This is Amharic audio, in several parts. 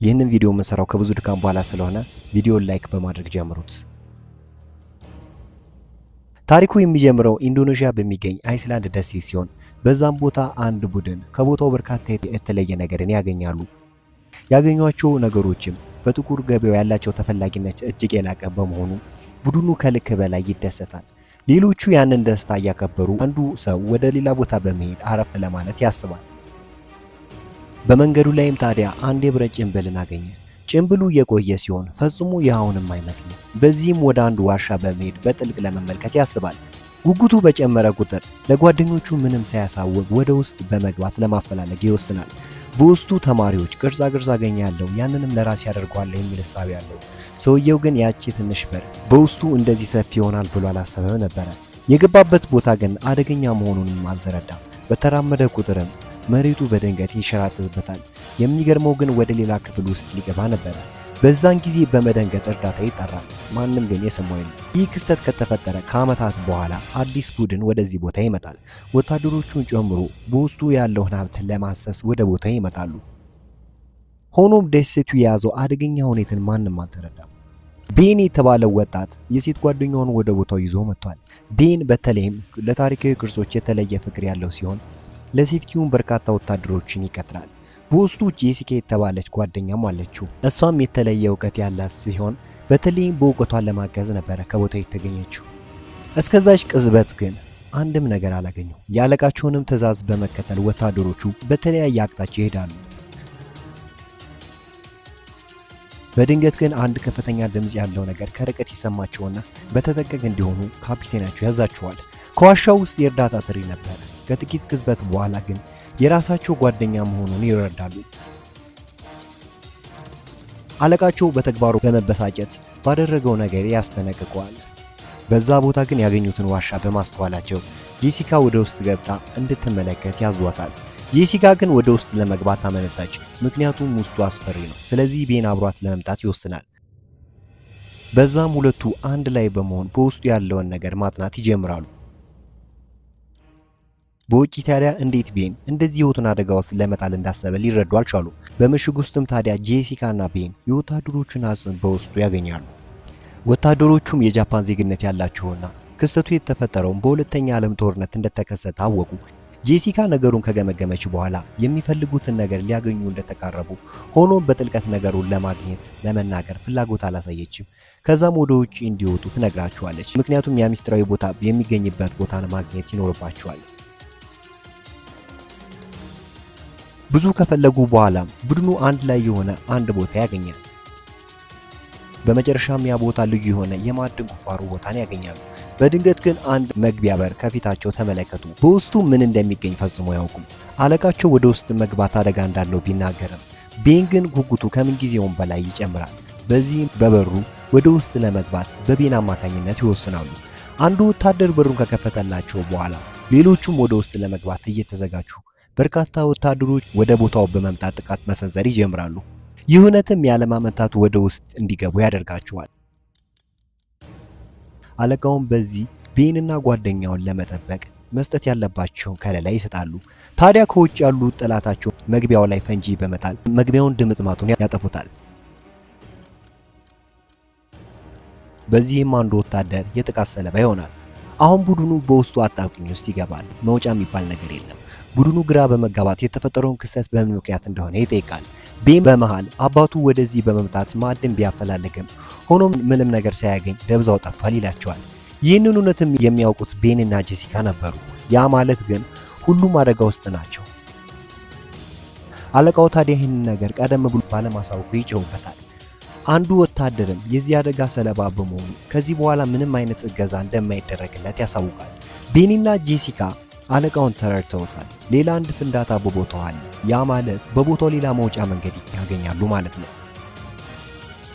ይህንን ቪዲዮ የምንሰራው ከብዙ ድካም በኋላ ስለሆነ ቪዲዮን ላይክ በማድረግ ጀምሩት። ታሪኩ የሚጀምረው ኢንዶኔዥያ በሚገኝ አይስላንድ ደሴት ሲሆን በዛም ቦታ አንድ ቡድን ከቦታው በርካታ የተለየ ነገርን ያገኛሉ። ያገኟቸው ነገሮችም በጥቁር ገበያው ያላቸው ተፈላጊነት እጅግ የላቀ በመሆኑ ቡድኑ ከልክ በላይ ይደሰታል። ሌሎቹ ያንን ደስታ እያከበሩ አንዱ ሰው ወደ ሌላ ቦታ በመሄድ አረፍ ለማለት ያስባል። በመንገዱ ላይም ታዲያ አንድ የብረት ጭንብልን አገኘ። ጭንብሉ የቆየ ሲሆን ፈጽሞ ያውንም አይመስልም። በዚህም ወደ አንዱ ዋሻ በመሄድ በጥልቅ ለመመልከት ያስባል። ጉጉቱ በጨመረ ቁጥር ለጓደኞቹ ምንም ሳያሳውቅ ወደ ውስጥ በመግባት ለማፈላለግ ይወስናል። በውስጡ ተማሪዎች ቅርጻ ቅርጽ አገኛለሁ፣ ያንንም ለራሴ ያደርገዋለሁ የሚል ሐሳብ ያለው ሰውየው ግን ያቺ ትንሽ በር በውስጡ እንደዚህ ሰፊ ይሆናል ብሎ አላሰበም ነበረ። የገባበት ቦታ ግን አደገኛ መሆኑንም አልተረዳም። በተራመደ ቁጥርም መሬቱ በድንገት ይንሸራተትበታል። የሚገርመው ግን ወደ ሌላ ክፍል ውስጥ ሊገባ ነበረ። በዛን ጊዜ በመደንገጥ እርዳታ ይጠራል። ማንም ግን የሰማው የለም። ይህ ክስተት ከተፈጠረ ከዓመታት በኋላ አዲስ ቡድን ወደዚህ ቦታ ይመጣል። ወታደሮቹን ጨምሮ በውስጡ ያለውን ሀብት ለማሰስ ወደ ቦታ ይመጣሉ። ሆኖም ደሴቱ የያዘው አደገኛ ሁኔታን ማንም አልተረዳም። ቤን የተባለው ወጣት የሴት ጓደኛውን ወደ ቦታው ይዞ መጥቷል። ቤን በተለይም ለታሪካዊ ቅርሶች የተለየ ፍቅር ያለው ሲሆን ለሴፍቲውን በርካታ ወታደሮችን ይቀጥራል። በውስጡ ጄሲካ የተባለች ጓደኛም አለችው። እሷም የተለየ እውቀት ያላት ሲሆን በተለይም በእውቀቷን ለማገዝ ነበረ ከቦታው የተገኘችው። እስከዛች ቅጽበት ግን አንድም ነገር አላገኘው። ያለቃቸውንም ትዕዛዝ በመከተል ወታደሮቹ በተለያየ አቅጣጫ ይሄዳሉ። በድንገት ግን አንድ ከፍተኛ ድምፅ ያለው ነገር ከርቀት ይሰማቸውና በተጠንቀቅ እንዲሆኑ ካፒቴናቸው ያዛቸዋል። ከዋሻው ውስጥ የእርዳታ ጥሪ ነበረ። ከጥቂት ቅጽበት በኋላ ግን የራሳቸው ጓደኛ መሆኑን ይረዳሉ። አለቃቸው በተግባሩ በመበሳጨት ባደረገው ነገር ያስጠነቅቀዋል። በዛ ቦታ ግን ያገኙትን ዋሻ በማስተዋላቸው ጄሲካ ወደ ውስጥ ገብታ እንድትመለከት ያዟታል። ጄሲካ ግን ወደ ውስጥ ለመግባት አመነታች፣ ምክንያቱም ውስጡ አስፈሪ ነው። ስለዚህ ቤን አብሯት ለመምጣት ይወስናል። በዛም ሁለቱ አንድ ላይ በመሆን በውስጡ ያለውን ነገር ማጥናት ይጀምራሉ። በውጪ ታዲያ እንዴት ቤን እንደዚህ ህይወቱን አደጋ ውስጥ ለመጣል እንዳሰበ ሊረዱ አልቻሉም። በምሽግ ውስጥም ታዲያ ጄሲካና ቤን የወታደሮቹን አጽም በውስጡ ያገኛሉ። ወታደሮቹም የጃፓን ዜግነት ያላቸውና ክስተቱ የተፈጠረውም በሁለተኛ ዓለም ጦርነት እንደተከሰተ አወቁ። ጄሲካ ነገሩን ከገመገመች በኋላ የሚፈልጉትን ነገር ሊያገኙ እንደተቃረቡ፣ ሆኖም በጥልቀት ነገሩን ለማግኘት ለመናገር ፍላጎት አላሳየችም። ከዛም ወደ ውጪ እንዲወጡ ትነግራቸዋለች። ምክንያቱም ያ ሚስጥራዊ ቦታ የሚገኝበት ቦታን ማግኘት ይኖርባቸዋል። ብዙ ከፈለጉ በኋላም ቡድኑ አንድ ላይ የሆነ አንድ ቦታ ያገኛል። በመጨረሻም ያ ቦታ ልዩ የሆነ የማዕድን ቁፋሮ ቦታን ያገኛሉ። በድንገት ግን አንድ መግቢያ በር ከፊታቸው ተመለከቱ። በውስጡ ምን እንደሚገኝ ፈጽሞ አያውቁም። አለቃቸው ወደ ውስጥ መግባት አደጋ እንዳለው ቢናገርም ቤን ግን ጉጉቱ ከምንጊዜውም በላይ ይጨምራል። በዚህም በበሩ ወደ ውስጥ ለመግባት በቤን አማካኝነት ይወስናሉ። አንዱ ወታደር በሩን ከከፈተላቸው በኋላ ሌሎቹም ወደ ውስጥ ለመግባት እየተዘጋጁ በርካታ ወታደሮች ወደ ቦታው በመምጣት ጥቃት መሰንዘር ይጀምራሉ። ይህ እውነትም ያለማመንታት ወደ ውስጥ እንዲገቡ ያደርጋቸዋል። አለቃውም በዚህ ቤንና ጓደኛውን ለመጠበቅ መስጠት ያለባቸውን ከለላ ይሰጣሉ። ታዲያ ከውጭ ያሉ ጠላታቸው መግቢያው ላይ ፈንጂ በመጣል መግቢያውን ድምጥማጡን ያጠፉታል። በዚህም አንዱ ወታደር የጥቃት ሰለባ ይሆናል። አሁን ቡድኑ በውስጡ አጣብቂኝ ውስጥ ይገባል። መውጫ የሚባል ነገር የለም። ቡድኑ ግራ በመጋባት የተፈጠረውን ክስተት በምን ምክንያት እንደሆነ ይጠይቃል። ቤን በመሃል አባቱ ወደዚህ በመምጣት ማዕድን ቢያፈላልግም ሆኖም ምንም ነገር ሳያገኝ ደብዛው ጠፍቷል ይላቸዋል። ይህንን እውነትም የሚያውቁት ቤንና ጄሲካ ነበሩ። ያ ማለት ግን ሁሉም አደጋ ውስጥ ናቸው። አለቃው ታዲያ ይህንን ነገር ቀደም ብሎ ባለማሳወቁ ይጮህበታል። አንዱ ወታደርም የዚህ አደጋ ሰለባ በመሆኑ ከዚህ በኋላ ምንም አይነት እገዛ እንደማይደረግለት ያሳውቃል። ቤንና ጄሲካ አለቃውን ተረድተውታል። ሌላ አንድ ፍንዳታ በቦታው አለ። ያ ማለት በቦታው ሌላ መውጫ መንገድ ያገኛሉ ማለት ነው።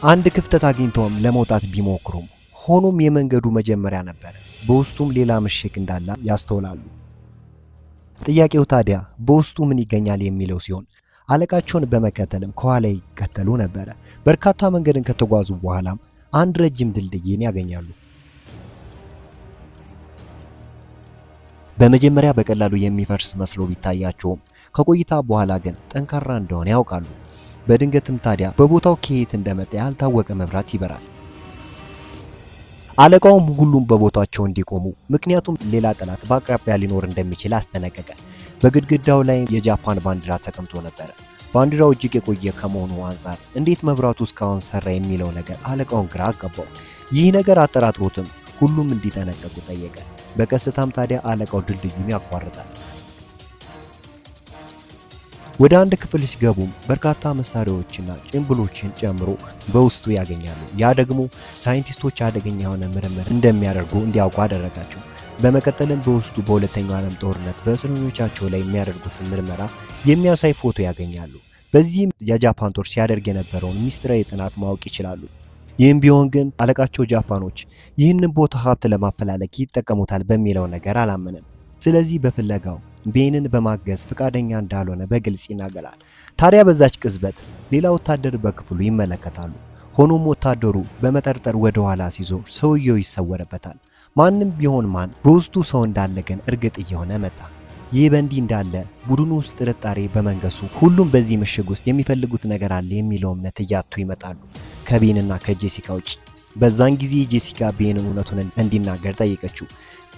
አንድ ክፍተት አግኝተውም ለመውጣት ቢሞክሩም ሆኖም የመንገዱ መጀመሪያ ነበር። በውስጡም ሌላ ምሽግ እንዳለ ያስተውላሉ። ጥያቄው ታዲያ በውስጡ ምን ይገኛል የሚለው ሲሆን አለቃቸውን በመከተልም ከኋላ ይከተሉ ነበረ። በርካታ መንገድን ከተጓዙ በኋላም አንድ ረጅም ድልድይን ያገኛሉ። በመጀመሪያ በቀላሉ የሚፈርስ መስሎ ቢታያቸውም ከቆይታ በኋላ ግን ጠንካራ እንደሆነ ያውቃሉ። በድንገትም ታዲያ በቦታው ከየት እንደመጣ ያልታወቀ መብራት ይበራል። አለቃውም ሁሉም በቦታቸው እንዲቆሙ፣ ምክንያቱም ሌላ ጠላት በአቅራቢያ ሊኖር እንደሚችል አስጠነቀቀ። በግድግዳው ላይ የጃፓን ባንዲራ ተቀምጦ ነበር። ባንዲራው እጅግ የቆየ ከመሆኑ አንጻር እንዴት መብራቱ እስካሁን ሰራ የሚለው ነገር አለቃውን ግራ አጋባው። ይህ ነገር አጠራጥሮትም ሁሉም እንዲጠነቀቁ ጠየቀ። በቀስታም ታዲያ አለቃው ድልድዩን ያቋርጣል። ወደ አንድ ክፍል ሲገቡም በርካታ መሳሪያዎችና ጭንብሎችን ጨምሮ በውስጡ ያገኛሉ። ያ ደግሞ ሳይንቲስቶች አደገኛ የሆነ ምርምር እንደሚያደርጉ እንዲያውቁ አደረጋቸው። በመቀጠልም በውስጡ በሁለተኛው ዓለም ጦርነት በእስረኞቻቸው ላይ የሚያደርጉትን ምርመራ የሚያሳይ ፎቶ ያገኛሉ። በዚህም የጃፓን ጦር ሲያደርግ የነበረውን ሚስጥራዊ ጥናት ማወቅ ይችላሉ። ይህም ቢሆን ግን አለቃቸው ጃፓኖች ይህንን ቦታ ሀብት ለማፈላለግ ይጠቀሙታል በሚለው ነገር አላመነም። ስለዚህ በፍለጋው ቤንን በማገዝ ፈቃደኛ እንዳልሆነ በግልጽ ይናገራል። ታዲያ በዛች ቅጽበት ሌላ ወታደር በክፍሉ ይመለከታሉ። ሆኖም ወታደሩ በመጠርጠር ወደ ኋላ ሲዞር ሰውየው ይሰወርበታል። ማንም ቢሆን ማን በውስጡ ሰው እንዳለ ግን እርግጥ እየሆነ መጣ። ይህ በእንዲህ እንዳለ ቡድኑ ውስጥ ጥርጣሬ በመንገሱ ሁሉም በዚህ ምሽግ ውስጥ የሚፈልጉት ነገር አለ የሚለው እምነት እያጡ ይመጣሉ፣ ከቤንና ከጄሲካ ውጭ። በዛን ጊዜ ጄሲካ ቤንን እውነቱን እንዲናገር ጠየቀችው።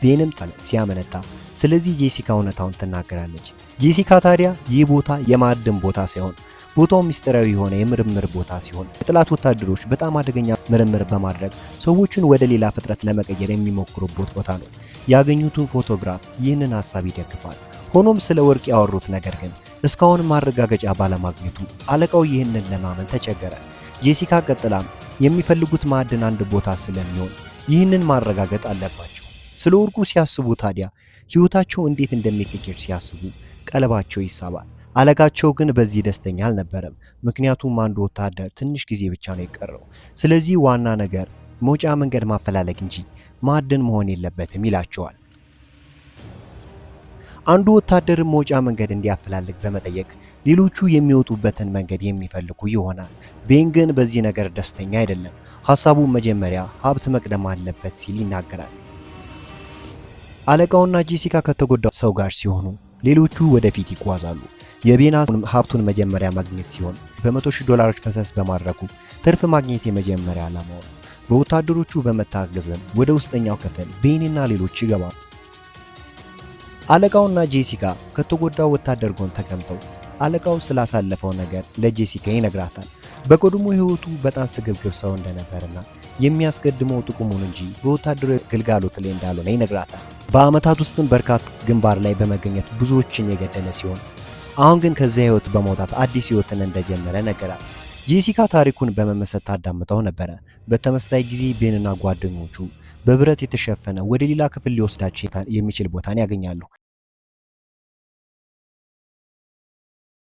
ቤንም ሲያመነታ፣ ስለዚህ ጄሲካ እውነታውን ትናገራለች። ጄሲካ ታዲያ ይህ ቦታ የማዕድን ቦታ ሳይሆን ቦታው ሚስጥራዊ የሆነ የምርምር ቦታ ሲሆን የጠላት ወታደሮች በጣም አደገኛ ምርምር በማድረግ ሰዎችን ወደ ሌላ ፍጥረት ለመቀየር የሚሞክሩበት ቦታ ነው። ያገኙትን ፎቶግራፍ ይህንን ሐሳብ ይደግፋል። ሆኖም ስለ ወርቅ ያወሩት ነገር ግን እስካሁን ማረጋገጫ ባለማግኘቱ አለቃው ይህንን ለማመን ተቸገረ። ጄሲካ ቀጥላም የሚፈልጉት ማዕድን አንድ ቦታ ስለሚሆን ይህንን ማረጋገጥ አለባቸው። ስለ ወርቁ ሲያስቡ ታዲያ ሕይወታቸው እንዴት እንደሚቀየር ሲያስቡ ቀለባቸው ይሳባል። አለቃቸው ግን በዚህ ደስተኛ አልነበረም። ምክንያቱም አንዱ ወታደር ትንሽ ጊዜ ብቻ ነው የቀረው። ስለዚህ ዋና ነገር መውጫ መንገድ ማፈላለግ እንጂ ማዕድን መሆን የለበትም ይላቸዋል። አንዱ ወታደር መውጫ መንገድ እንዲያፈላልግ በመጠየቅ ሌሎቹ የሚወጡበትን መንገድ የሚፈልጉ ይሆናል። ቤን ግን በዚህ ነገር ደስተኛ አይደለም። ሐሳቡ መጀመሪያ ሀብት መቅደም አለበት ሲል ይናገራል። አለቃውና ጄሲካ ከተጎዳው ሰው ጋር ሲሆኑ ሌሎቹ ወደፊት ይጓዛሉ። የቤን ሀብቱን መጀመሪያ ማግኘት ሲሆን $100,000 ፈሰስ በማድረጉ ትርፍ ማግኘት የመጀመሪያ ዓላማው ነው። በወታደሮቹ በመታገዝም ወደ ውስጠኛው ክፍል ቤንና ሌሎች ይገባሉ። አለቃውና ጄሲካ ከተጎዳው ወታደር ጎን ተቀምጠው አለቃው ስላሳለፈው ነገር ለጄሲካ ይነግራታል። በቀድሞ ሕይወቱ በጣም ስግብግብ ሰው እንደነበርና የሚያስቀድመው ጥቅሙን እንጂ በወታደራዊ ግልጋሎት ላይ እንዳልሆነ ይነግራታል። በአመታት ውስጥም በርካታ ግንባር ላይ በመገኘት ብዙዎችን የገደለ ሲሆን አሁን ግን ከዚያ ሕይወት በመውጣት አዲስ ሕይወትን እንደጀመረ ነገራት። ጄሲካ ታሪኩን በመመሰጥ ታዳምጠው ነበረ። በተመሳሳይ ጊዜ ቤንና ጓደኞቹ በብረት የተሸፈነ ወደ ሌላ ክፍል ሊወስዳቸው የሚችል ቦታን ያገኛሉ።